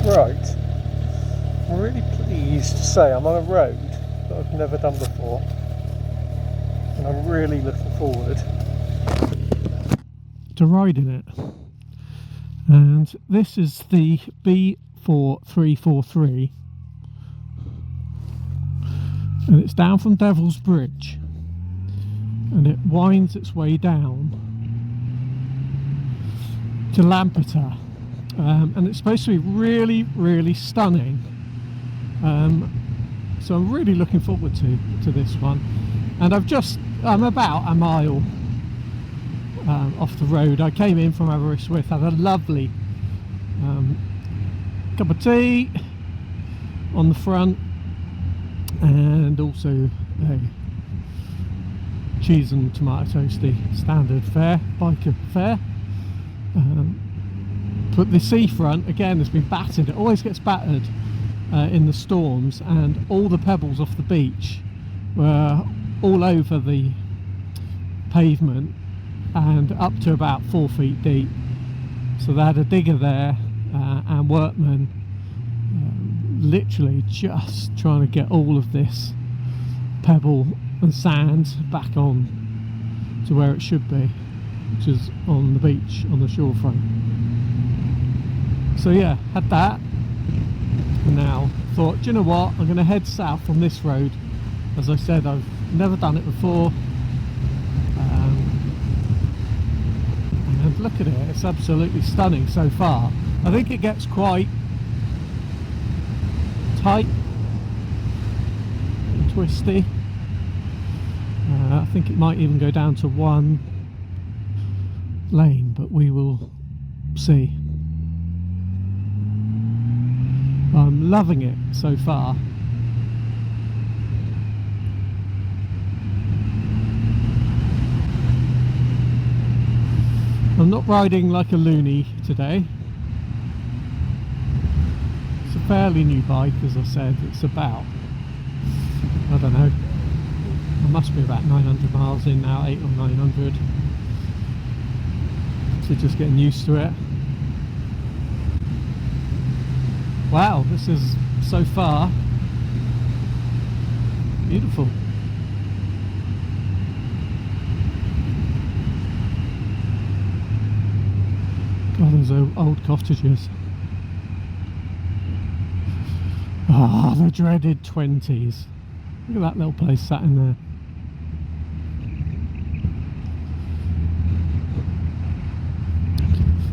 Right, I'm really pleased to say I'm on a road that I've never done before, and I'm really looking forward to riding it. And this is the B4343, and it's down from Devil's Bridge, and it winds its way down to Lampeter, and it's supposed to be really stunning. So I'm really looking forward to this one. And I'm about a mile off the road. I came in from Aberystwyth, had a lovely cup of tea on the front, and also a cheese and tomato toasty standard fare, biker fare. But the seafront again has been battered. It always gets battered in the storms, and all the pebbles off the beach were all over the pavement and up to about 4 feet deep. So they had a digger there and workmen literally just trying to get all of this pebble and sand back on to where it should be, which is on the beach, on the shorefront. So yeah, had that, and now thought, do you know what, I'm going to head south on this road. As I said, I've never done it before, and look at it, it's absolutely stunning so far. I think it gets quite tight and twisty. I think it might even go down to one lane, but we will see. I'm loving it so far. I'm not riding like a loony today. It's a fairly new bike, as I said. It's about, I don't know, I must be about 900 miles in now, 800 or 900. So just getting used to it. Wow, this is so far beautiful. God, those old cottages. Ah, the dreaded 20s. Look at that little place sat in there.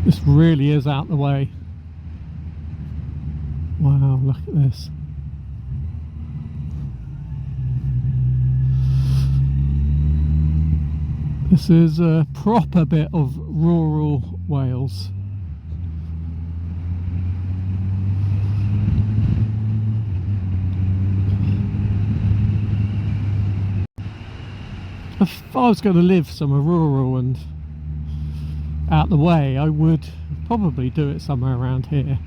This really is out the way. Wow, look at this. This is a proper bit of rural Wales. If I was going to live somewhere rural and out the way, I would probably do it somewhere around here.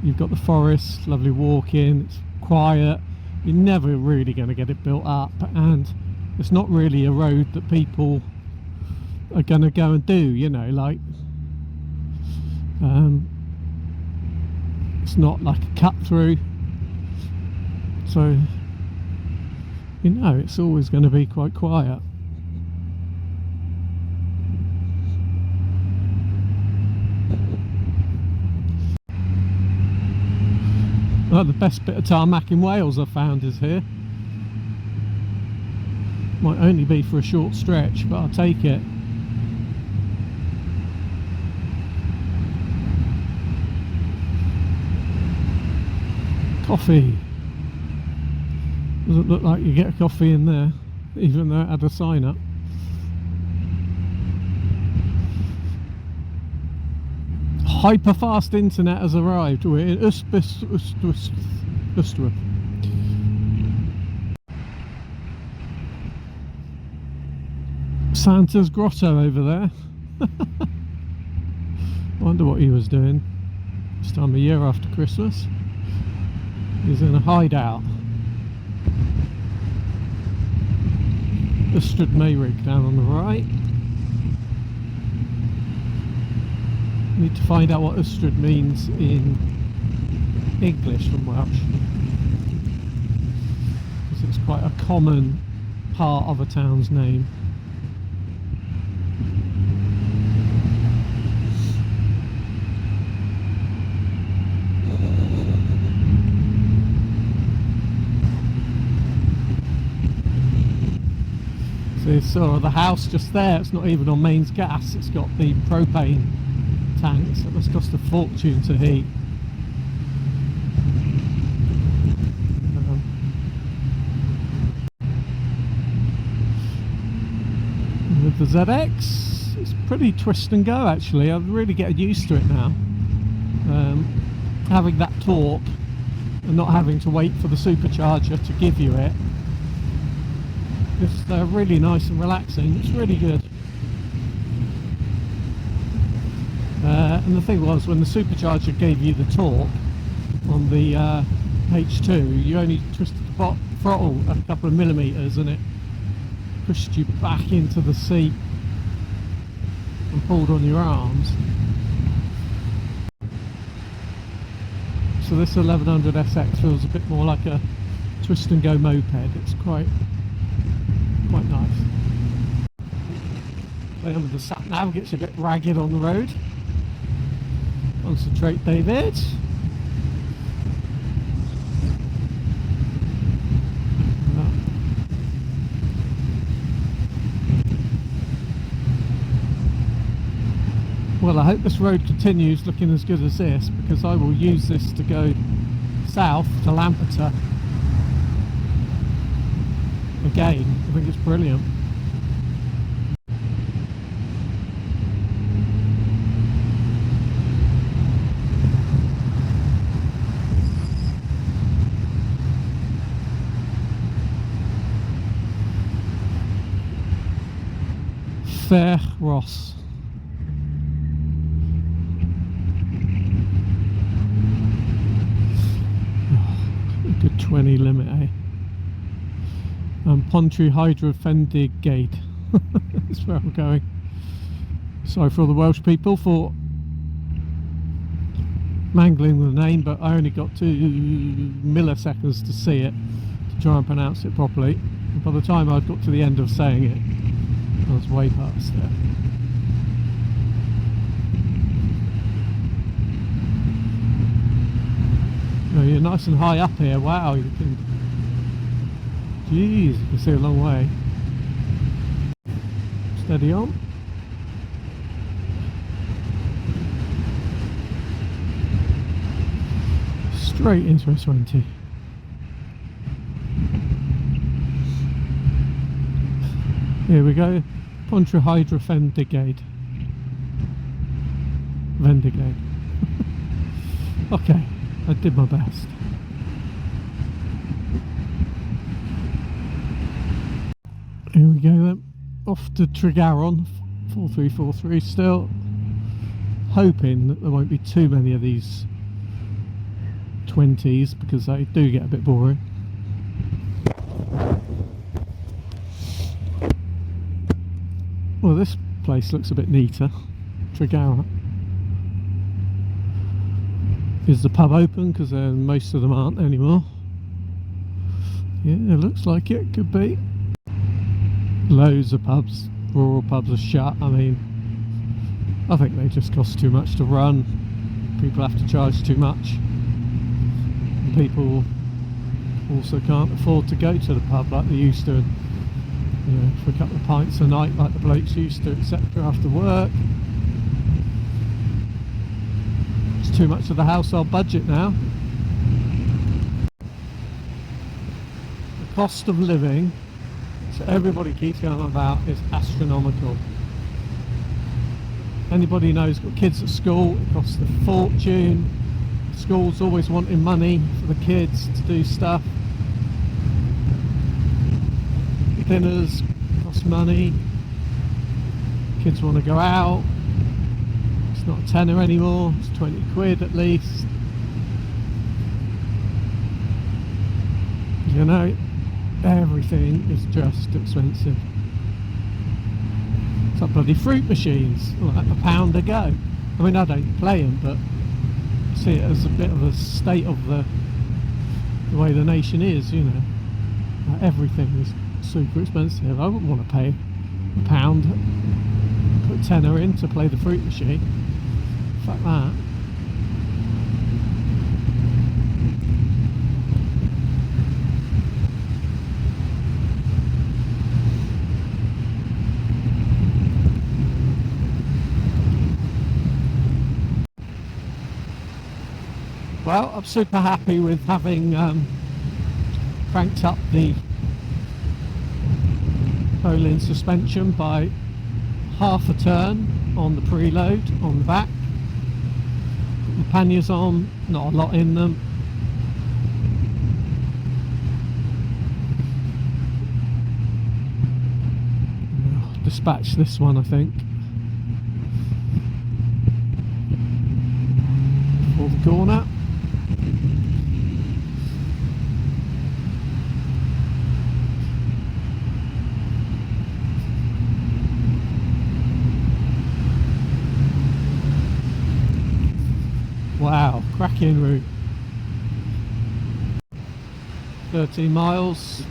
You've got the forest, lovely walking, it's quiet, you're never really going to get it built up, and it's not really a road that people are going to go and do, you know, like it's not like a cut through, so you know it's always going to be quite quiet. Well, the best bit of tarmac in Wales I've found is here. Might only be for a short stretch, but I'll take it. Coffee. Doesn't look like you get a coffee in there, even though it had a sign up. Hyper fast internet has arrived. We're in Aberystwyth. Santa's grotto over there. Wonder what he was doing this time of year after Christmas. He's in a hideout. Ystrad Mayrig down on the right. Need to find out what Ystrad means in English from Welsh, because it's quite a common part of a town's name. So you saw the house just there, it's not even on mains gas, it's got the propane tanks that must cost a fortune to heat. With the ZX, it's pretty twist and go actually. I'm really getting used to it now. Having that torque and not having to wait for the supercharger to give you it. It's really nice and relaxing. It's really good. And the thing was, when the supercharger gave you the torque on the H2, you only twisted the throttle a couple of millimeters and it pushed you back into the seat and pulled on your arms. So this 1100 SX feels a bit more like a twist and go moped. It's quite nice. Playing with the sat nav gets a bit ragged on the road. Concentrate, David. Well, I hope this road continues looking as good as this, because I will use this to go south to Lampeter. Again, I think it's brilliant. Fair Ross. A good 20 limit, eh? Pontry Hydro Fendig Gate. That's where I'm going. Sorry for all the Welsh people for mangling the name, but I only got 2 milliseconds to see it to try and pronounce it properly. And by the time I'd got to the end of saying it, I was way past it. Oh, you're nice and high up here. Wow, you can. Jeez, you can see a long way. Steady on. Straight into a 20. Here we go. Pontry Hydro Fendigade. Vendigade. Okay, I did my best. Here we go then, off to Tregaron, 4343 still. Hoping that there won't be too many of these 20s, because they do get a bit boring. Well, this place looks a bit neater. Tregaron. Is the pub open? Because most of them aren't anymore. Yeah, it looks like it could be. Loads of pubs, rural pubs are shut. I mean, I think they just cost too much to run. People have to charge too much. And people also can't afford to go to the pub like they used to, you know, for a couple of pints a night like the blokes used to, etc. after work. It's too much of the household budget now. The cost of living, so everybody keeps going on about, is astronomical. Anybody knows got kids at school, it costs a fortune. Schools always wanting money for the kids to do stuff. Dinners cost money. Kids want to go out. It's not a tenner anymore, it's 20 quid at least. You know, everything is just expensive. It's like bloody fruit machines, like £1 a go. I mean, I don't play them, but see it as a bit of a state of the way the nation is, you know. Everything is super expensive. I wouldn't want to pay £1, put tenner in to play the fruit machine. Fuck that. Well, I'm super happy with having cranked up the Olin suspension by half a turn on the preload on the back. Put the panniers on, not a lot in them. I'll dispatch this one, I think. For the corner. Wow, cracking route. 13 miles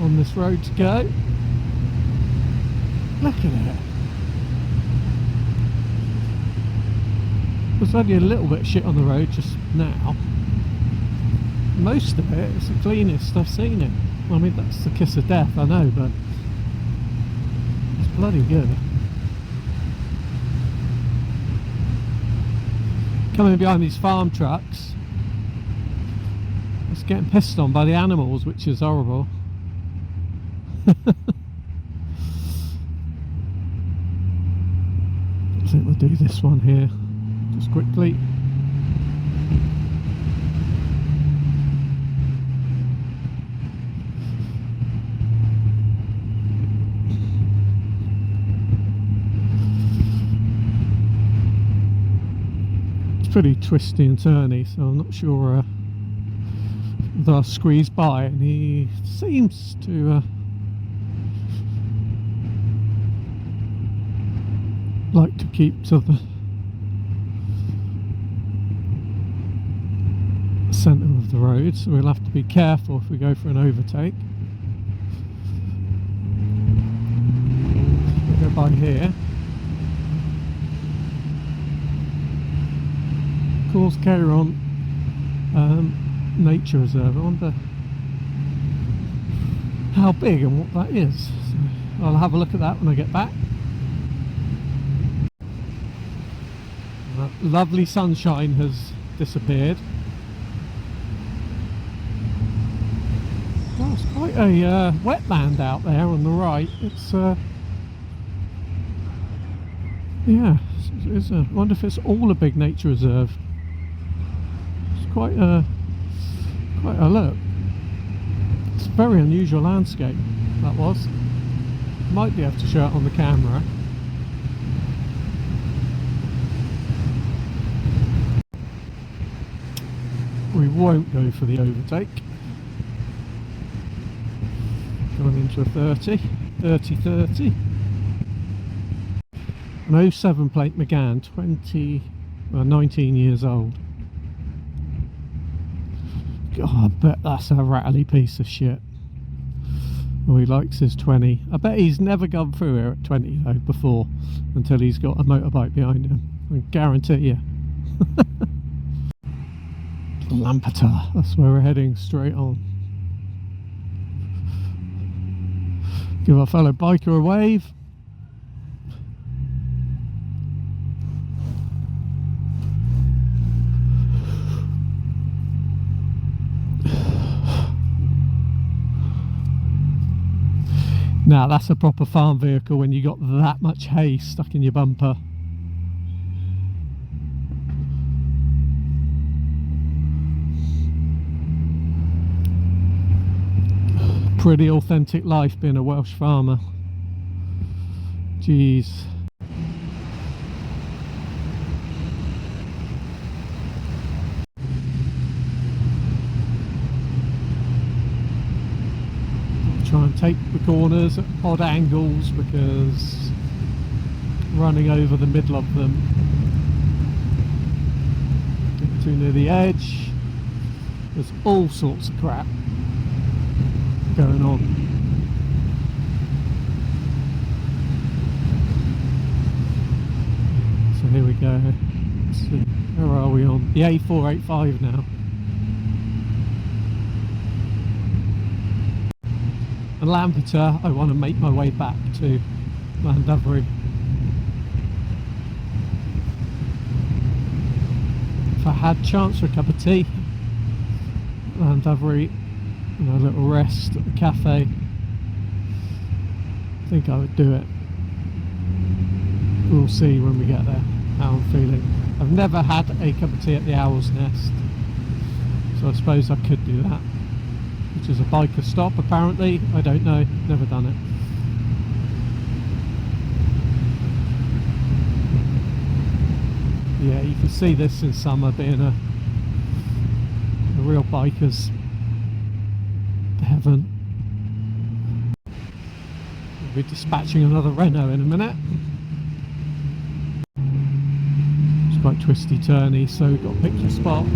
on this road to go. Look at it. There's only a little bit of shit on the road just now. Most of it is the cleanest I've seen it. I mean, that's the kiss of death, I know, but it's bloody good. Coming behind these farm trucks, it's getting pissed on by the animals, which is horrible. I think we'll do this one here just quickly. Pretty twisty and turny, so I'm not sure that I'll squeeze by, and he seems to like to keep to the centre of the road, so we'll have to be careful if we go for an overtake. We'll go by here. Course Caron Nature Reserve. I wonder how big and what that is. So I'll have a look at that when I get back. That lovely sunshine has disappeared. Well, it's quite a wetland out there on the right. It's yeah, I wonder if it's all a big nature reserve. Quite a look. It's a very unusual landscape, that was. Might be able to show it on the camera. We won't go for the overtake. Going into a 30. An 07 plate McGann, 19 years old. God, I bet that's a rattly piece of shit. Oh, he likes his 20. I bet he's never gone through here at 20 though before, until he's got a motorbike behind him. I guarantee you. Lampeter, that's where we're heading, straight on. Give our fellow biker a wave. Now that's a proper farm vehicle when you got that much hay stuck in your bumper. Pretty authentic life being a Welsh farmer. Jeez. Try and take the corners at odd angles because running over the middle of them too near the edge. There's all sorts of crap going on. So here we go. Let's see, where are we on? The A485 now. And Lampeter, I want to make my way back to Llandovery. If I had chance for a cup of tea, Llandovery, and a little rest at the cafe, I think I would do it. We'll see when we get there how I'm feeling. I've never had a cup of tea at the Owl's Nest, so I suppose I could do that, which is a biker stop apparently. I don't know, never done it. Yeah, you can see this in summer being a real biker's heaven. We'll be dispatching another Renault in a minute. It's quite twisty turny, so we've got to pick the spot.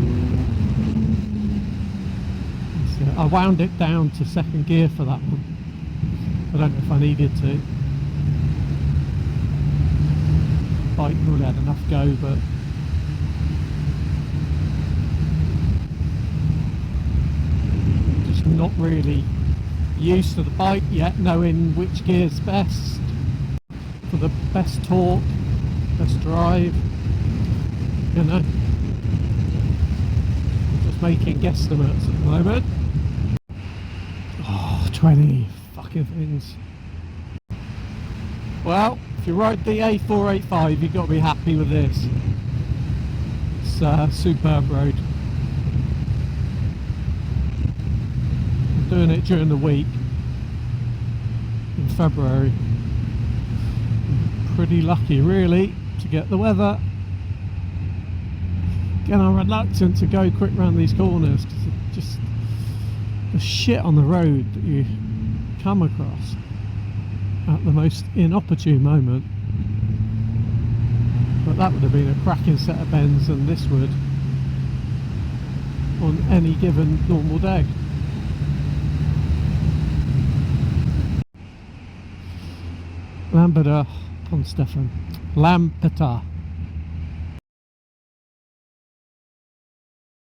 So I wound it down to second gear for that one. I don't know if I needed to. Bike would have had enough go, but just not really used to the bike yet, knowing which gear's best for the best torque, best drive, you know. Just making guesstimates at the moment. Oh, 20 fucking things. Well, if you ride the A485, you've got to be happy with this. It's a superb road. I'm doing it during the week in February. I'm pretty lucky really to get the weather. Again, I'm reluctant to go quick round these corners because it's just the shit on the road that you come across at the most inopportune moment. But that would have been a cracking set of bends, and this would on any given normal day. Lampeter, Lampeter.